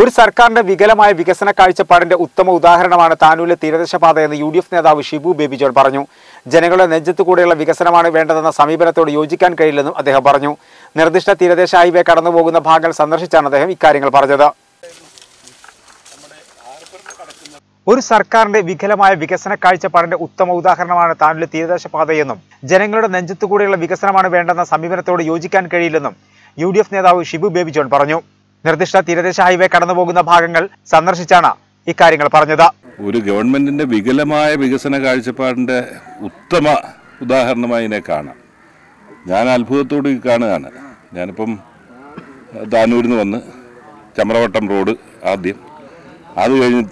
ഒരു സർക്കാരിന്റെ വികലമായ വികസന കാഴ്ചപ്പാടിന്റെ ഉത്തമ ഉദാഹരണമാണ് താനൂരിലെ തീരദേശ പാതയെന്ന് യു.ഡി.എഫ് നേതാവ് ഷിബു ബേബി ജോൺ പറഞ്ഞു. ജനങ്ങളുടെ നെഞ്ചത്തുകൂടെയുള്ള വികസനമാണ് വേണ്ടതെന്ന സമീപനത്തോട് യോജിക്കാൻ കഴിയില്ലെന്നും അദ്ദേഹം പറഞ്ഞു. നിർദ്ദിഷ്ട തീരദേശ ഹൈവേ കടന്നുപോകുന്ന ഭാഗങ്ങൾ സന്ദർശിച്ചാണ് അദ്ദേഹം ഇക്കാര്യങ്ങൾ പറഞ്ഞത്. ഒരു സർക്കാരിന്റെ വികലമായ വികസന കാഴ്ചപ്പാടിന്റെ ഉത്തമ ഉദാഹരണമാണ് താനൂരിലെ തീരദേശ പാതയെന്നും ജനങ്ങളുടെ നെഞ്ചത്തുകൂടെയുള്ള വികസനമാണ് വേണ്ടെന്ന സമീപനത്തോട് യോജിക്കാൻ കഴിയില്ലെന്നും യു.ഡി.എഫ് നേതാവ് ഷിബു ബേബി ജോൺ പറഞ്ഞു. നിർദ്ദിഷ്ട തീരദേശ ഹൈവേ കടന്നുപോകുന്ന ഭാഗങ്ങൾ സന്ദർശിച്ചാണ് ഇക്കാര്യങ്ങൾ പറഞ്ഞത്. ഒരു ഗവൺമെന്റിന്റെ വികലമായ വികസന കാഴ്ചപ്പാടിന്റെ ഉത്തമ ഉദാഹരണമായി ഇതിനെ കാണാം. ഞാൻ അത്ഭുതത്തോട് കാണുകയാണ്. ഞാനിപ്പം താനൂരിൽ നിന്ന് വന്ന് ചമ്രവട്ടം റോഡ് ആദ്യം, അത് കഴിഞ്ഞ്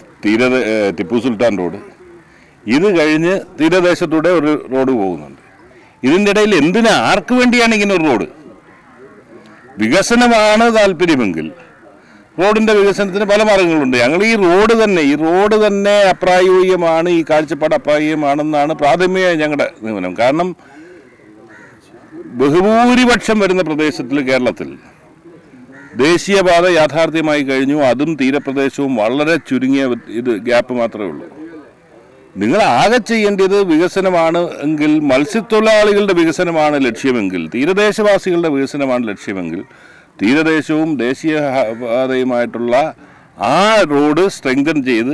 ടിപ്പു സുൽത്താൻ റോഡ്, ഇത് കഴിഞ്ഞ് തീരദേശത്തൂടെ ഒരു റോഡ് പോകുന്നുണ്ട്. ഇതിൻ്റെ ഇടയിൽ ആർക്ക് വേണ്ടിയാണ് ഇങ്ങനെ ഒരു റോഡ്? വികസനമാണ് താല്പര്യമെങ്കിൽ റോഡിൻ്റെ വികസനത്തിന് പല മാർഗങ്ങളുണ്ട്. ഞങ്ങൾ ഈ റോഡ് തന്നെ അപ്രായോഗികമാണ്, ഈ കാഴ്ചപ്പാട് അപ്രായോഗികമാണെന്നാണ് പ്രാഥമികമായി ഞങ്ങളുടെ നിഗമനം. കാരണം ബഹുഭൂരിപക്ഷം വരുന്ന പ്രദേശത്തിൽ, കേരളത്തിൽ ദേശീയപാത യാഥാർത്ഥ്യമായി കഴിഞ്ഞു. അതും തീരപ്രദേശവും വളരെ ചുരുങ്ങിയ ഗ്യാപ്പ് മാത്രമേ ഉള്ളൂ. നിങ്ങൾ ആകെ ചെയ്യേണ്ടത് വികസനമാണ് എങ്കിൽ, മത്സ്യത്തൊഴിലാളികളുടെ വികസനമാണ് ലക്ഷ്യമെങ്കിൽ, തീരദേശവാസികളുടെ വികസനമാണ് ലക്ഷ്യമെങ്കിൽ, തീരദേശവും ദേശീയ പാതയുമായിട്ടുള്ള ആ റോഡ് സ്ട്രെങ്തൻ ചെയ്ത്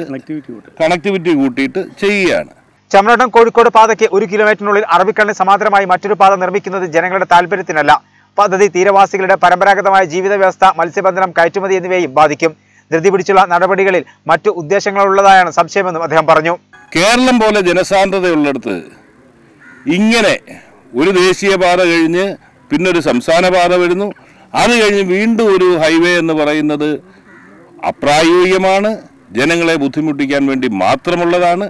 കണക്ടിവിറ്റി കൂട്ടിയിട്ട് ചെയ്യുകയാണ്. ചമ്രവട്ടം കോഴിക്കോട് പാതയ്ക്ക് 1 കിലോമീറ്ററിനുള്ളിൽ അറബിക്കടലിന് സമാന്തരമായി മറ്റൊരു പാത നിർമ്മിക്കുന്നത് ജനങ്ങളുടെ താല്പര്യത്തിനല്ല. പദ്ധതി തീരവാസികളുടെ പരമ്പരാഗതമായ ജീവിത വ്യവസ്ഥ, മത്സ്യബന്ധനം, കയറ്റുമതി എന്നിവയെയും ബാധിക്കും. ധൃതി പിടിച്ചുള്ള നടപടികളിൽ മറ്റു ഉദ്ദേശങ്ങളുള്ളതായാണ് സംശയമെന്നും അദ്ദേഹം പറഞ്ഞു. കേരളം പോലെ ജനസാന്ദ്രതയുള്ളിടത്ത് ഇങ്ങനെ ഒരു ദേശീയപാത കഴിഞ്ഞ് പിന്നൊരു സംസ്ഥാന പാത വരുന്നു, അത് കഴിഞ്ഞ് വീണ്ടും ഒരു ഹൈവേ എന്ന് പറയുന്നത് അപ്രായോഗികമാണ്, ജനങ്ങളെ ബുദ്ധിമുട്ടിക്കാൻ വേണ്ടി മാത്രമുള്ളതാണ്.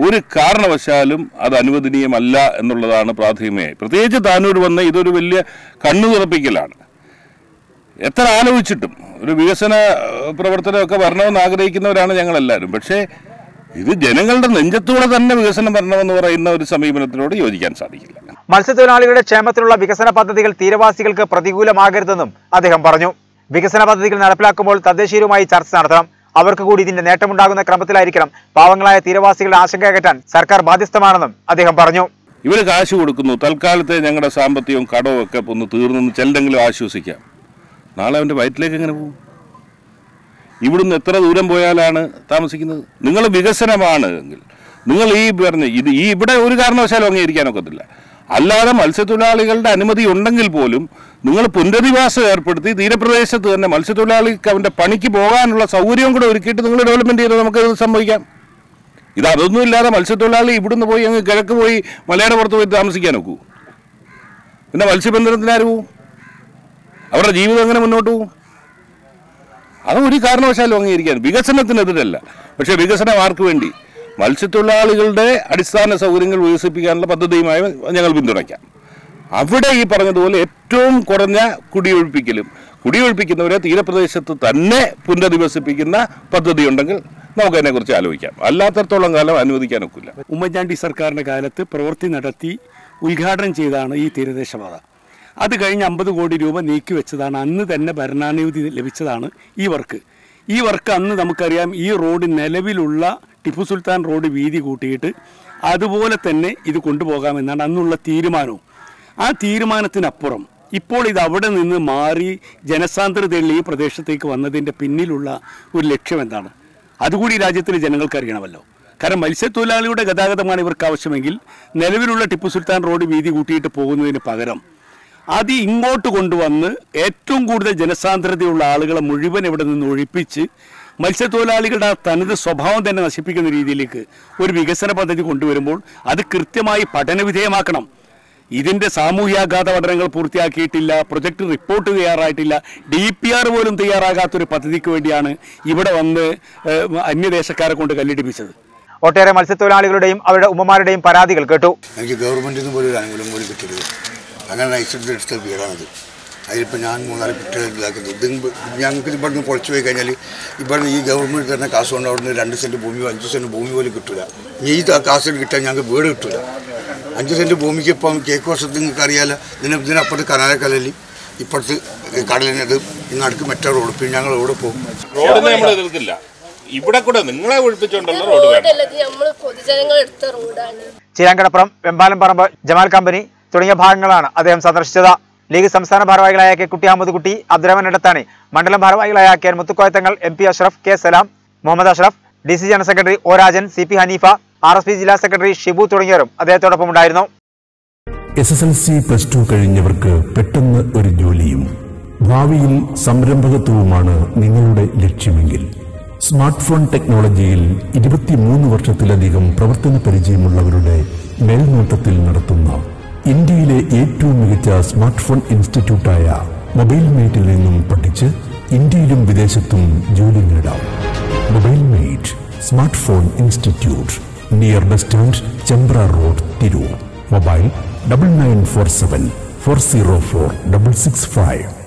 ഒരു കാരണവശാലും അത് അനുവദനീയമല്ല എന്നുള്ളതാണ് പ്രാഥമികമായി. പ്രത്യേകിച്ച് താനൂർ വന്ന ഇതൊരു വലിയ കണ്ണു തുറപ്പിക്കലാണ്. എത്ര ആലോചിച്ചിട്ടും ഒരു വികസന പ്രവർത്തനമൊക്കെ വരണമെന്ന് ആഗ്രഹിക്കുന്നവരാണ് ഞങ്ങളെല്ലാവരും. പക്ഷേ ഇത് ജനങ്ങളുടെ നെഞ്ചത്തൂടെ തന്നെ വികസനം വരണമെന്ന് പറയുന്ന ഒരു സമീപനത്തിനോട് യോജിക്കാൻ സാധിക്കില്ല. മത്സ്യത്തൊഴിലാളികളുടെ ക്ഷേമത്തിലുള്ള വികസന പദ്ധതികൾ തീരവാസികൾക്ക് പ്രതികൂലമാകരുതെന്നും അദ്ദേഹം പറഞ്ഞു. വികസന പദ്ധതികൾ നടപ്പിലാക്കുമ്പോൾ തദ്ദേശീയരുമായി ചർച്ച നടത്തണം. അവർക്ക് കൂടി ഇതിന്റെ നേട്ടമുണ്ടാകുന്ന ക്രമത്തിലായിരിക്കണം. പാവങ്ങളായ തീരവാസികളുടെ ആശങ്ക അകറ്റാൻ സർക്കാർ ബാധ്യസ്ഥമാണെന്നും അദ്ദേഹം പറഞ്ഞു. ഇവർ കാശ് കൊടുക്കുന്നു, തൽക്കാലത്തെ ഞങ്ങളുടെ സാമ്പത്തികവും കടവും ഒക്കെ ഒന്ന് തീർന്നെന്ന് ചിലരെങ്കിലും ആശ്വസിക്കാം. നാളെ അവൻ്റെ വയറ്റിലേക്ക് എങ്ങനെ പോകും? ഇവിടുന്ന് എത്ര ദൂരം പോയാലാണ് താമസിക്കുന്നത്? നിങ്ങൾ വികസനമാണ് എങ്കിൽ നിങ്ങൾ ഇവിടെ ഒരു കാരണവശാലും അംഗീകരിക്കാനൊക്കത്തില്ല. അല്ലാതെ മത്സ്യത്തൊഴിലാളികളുടെ അനുമതി ഉണ്ടെങ്കിൽ പോലും നിങ്ങൾ പുനരധിവാസം ഏർപ്പെടുത്തി തീരപ്രദേശത്ത് തന്നെ മത്സ്യത്തൊഴിലാളിക്ക് അവൻ്റെ പണിക്ക് പോകാനുള്ള സൗകര്യവും കൂടെ ഒരുക്കിയിട്ട് നിങ്ങൾ ഡെവലപ്മെൻറ്റ് ചെയ്ത് നമുക്കത് സംഭവിക്കാം. അതൊന്നും ഇല്ലാതെ മത്സ്യത്തൊഴിലാളി ഇവിടുന്ന് പോയി അങ്ങ് കിഴക്ക് പോയി മലയുടെ പുറത്ത് പോയി താമസിക്കാൻ ഒക്കൂ? പിന്നെ മത്സ്യബന്ധനത്തിന് ആര് പോവും? അവരുടെ ജീവിതം എങ്ങനെ മുന്നോട്ട് പോകും? അത് ഒരു കാരണവശാലും അംഗീകരിക്കാൻ. വികസനത്തിനെതിരല്ല, പക്ഷേ വികസനം ആർക്ക് വേണ്ടി? മത്സ്യത്തൊഴിലാളികളുടെ അടിസ്ഥാന സൗകര്യങ്ങൾ വികസിപ്പിക്കാനുള്ള പദ്ധതിയുമായി ഞങ്ങൾ പിന്തുണയ്ക്കാം. അവിടെ ഈ പറഞ്ഞതുപോലെ ഏറ്റവും കുറഞ്ഞ കുടിയൊഴിപ്പിക്കുന്നവരെ തീരപ്രദേശത്ത് തന്നെ പുനരധിവസിപ്പിക്കുന്ന പദ്ധതി ഉണ്ടെങ്കിൽ നമുക്ക് അതിനെക്കുറിച്ച് ആലോചിക്കാം. അല്ലാത്തടത്തോളം കാലം അനുവദിക്കാനൊക്കില്ല. ഉമ്മൻചാണ്ടി സർക്കാരിൻ്റെ കാലത്ത് പ്രവൃത്തി നടത്തി ഉദ്ഘാടനം ചെയ്താണ് ഈ തീരദേശപാത. അത് കഴിഞ്ഞ് 50 കോടി രൂപ നീക്കിവെച്ചതാണ്. അന്ന് തന്നെ ഭരണാനുമതി ലഭിച്ചതാണ് ഈ വർക്ക്. അന്ന് നമുക്കറിയാം, ഈ റോഡ് നിലവിലുള്ള ടിപ്പു സുൽത്താൻ റോഡ് വീതി കൂട്ടിയിട്ട് അതുപോലെ തന്നെ ഇത് കൊണ്ടുപോകാമെന്നാണ് അന്നുള്ള തീരുമാനവും. ആ തീരുമാനത്തിനപ്പുറം ഇപ്പോൾ ഇത് അവിടെ നിന്ന് മാറി ജനസാന്ദ്രതയുള്ള ഈ പ്രദേശത്തേക്ക് വന്നതിൻ്റെ പിന്നിലുള്ള ഒരു ലക്ഷ്യം എന്താണ്? അതുകൂടി രാജ്യത്തിലെ ജനങ്ങൾക്കറിയണമല്ലോ. കാരണം മത്സ്യത്തൊഴിലാളിയുടെ ഗതാഗതമാണ് ഇവർക്ക് ആവശ്യമെങ്കിൽ നിലവിലുള്ള ടിപ്പു സുൽത്താൻ റോഡ് വീതി കൂട്ടിയിട്ട് പോകുന്നതിന് പകരം അത് ഇങ്ങോട്ട് കൊണ്ടുവന്ന് ഏറ്റവും കൂടുതൽ ജനസാന്ദ്രതയുള്ള ആളുകളെ മുഴുവൻ ഇവിടെ നിന്ന് ഒഴിപ്പിച്ച് മത്സ്യത്തൊഴിലാളികളുടെ തനത് സ്വഭാവം തന്നെ നശിപ്പിക്കുന്ന രീതിയിലേക്ക് ഒരു വികസന പദ്ധതി കൊണ്ടുവരുമ്പോൾ അത് കൃത്യമായി പഠനവിധേയമാക്കണം. ഇതിൻ്റെ സാമൂഹ്യാഘാത പഠനങ്ങൾ പൂർത്തിയാക്കിയിട്ടില്ല, പ്രൊജക്ട് റിപ്പോർട്ട് തയ്യാറായിട്ടില്ല, DPR പോലും തയ്യാറാകാത്തൊരു പദ്ധതിക്ക് വേണ്ടിയാണ് ഇവിടെ വന്ന് അന്യദേശക്കാരെ കൊണ്ട് കല്ലിടിപ്പിച്ചത്. ഒട്ടേറെ മത്സ്യത്തൊഴിലാളികളുടെയും അവരുടെ ഉമ്മമാരുടെയും പരാതികൾ കേട്ടു. എനിക്ക് ഗവൺമെന്റിൽ നിന്ന് പോലും ഒരു ആനുകൂല്യം പോലും കിട്ടരുത്. അങ്ങനെ നൈസെടുത്ത വീടാണത്. അതിലിപ്പോൾ ഞാൻ 3-4 കുട്ടികൾ ഇതാക്കുന്നത്. ഞങ്ങൾക്ക് ഇവിടുന്ന് പൊളിച്ചു പോയി കഴിഞ്ഞാൽ ഇവിടുന്ന് ഈ ഗവൺമെൻറ് തരുന്ന കാശ് കൊണ്ട് അവിടുന്ന് 2 സെൻറ്റ് ഭൂമിയോ 5 സെൻറ്റ് ഭൂമി പോലും കിട്ടില്ല. ഈ കാശ് കിട്ടാൻ ഞങ്ങൾക്ക് വീട് കിട്ടില്ല. 5 സെൻറ്റ് ഭൂമിക്ക് ഇപ്പം കേക്ക് വർഷത്തിൽ നിങ്ങൾക്ക് അറിയാമല്ലോ, ഇതിനപ്പുറത്ത് കനാലക്കലയിൽ ഇപ്പുറത്ത് കടലിനത് നടുക്ക് മറ്റേ റോഡ് പിന്നെ ഞങ്ങൾ ഇവിടെ പോകും. റോഡിനെ നമ്മൾ എതിർക്കില്ല. ഇവിടെ കൂടെ നിങ്ങളെ ഒഴിപ്പിച്ചോണ്ടല്ലോ റോഡ് ചിരാങ്കടപ്പുറം, വെമ്പാലം പറമ്പ്, ജമാൽ കമ്പനി തുടങ്ങിയ ഭാഗങ്ങളാണ് അദ്ദേഹം സന്ദർശിച്ചത്. ലീഗ് സംസ്ഥാന ഭാരവാഹികളായ കെ കുട്ടി അഹമ്മദ് കുട്ടി, അബ്ദുറഹ്മാൻ ഇടത്താണി, മണ്ഡലം ഭാരവാഹികളായ K Muthukoyathangal, MP Ashraf, K Salam, Muhammad Ashraf, DC general secretary O Rajan, CP Hanifa, RSP ജില്ലാ സെക്രട്ടറി ഷിബു തുടങ്ങിയവരും അദ്ദേഹത്തോടൊപ്പം ഉണ്ടായിരുന്നു. SSLC +2 കഴിഞ്ഞവർക്ക് പെട്ടെന്ന് ഒരു ജോലിയും ഭാവിയിൽ സംരംഭകത്വവുമാണ് നിങ്ങളുടെ ലക്ഷ്യമെങ്കിൽ സ്മാർട്ട് ഫോൺ ടെക്നോളജിയിൽ 23 വർഷത്തിലധികം പ്രവർത്തന പരിചയമുള്ളവരുടെ മേൽനോട്ടത്തിൽ നടത്തുന്ന ഇന്ത്യയിലെ ഏറ്റവും മികച്ച സ്മാർട്ട് ഫോൺ ഇൻസ്റ്റിറ്റ്യൂട്ടായ മൊബൈൽ മേറ്റിൽ നിന്നും പഠിച്ച് ഇന്ത്യയിലും വിദേശത്തും ജോലി നേടാം. Mobile mate smart phone institute, near bus stand, Chembra road, Tirur. Mobile 9947 404 665.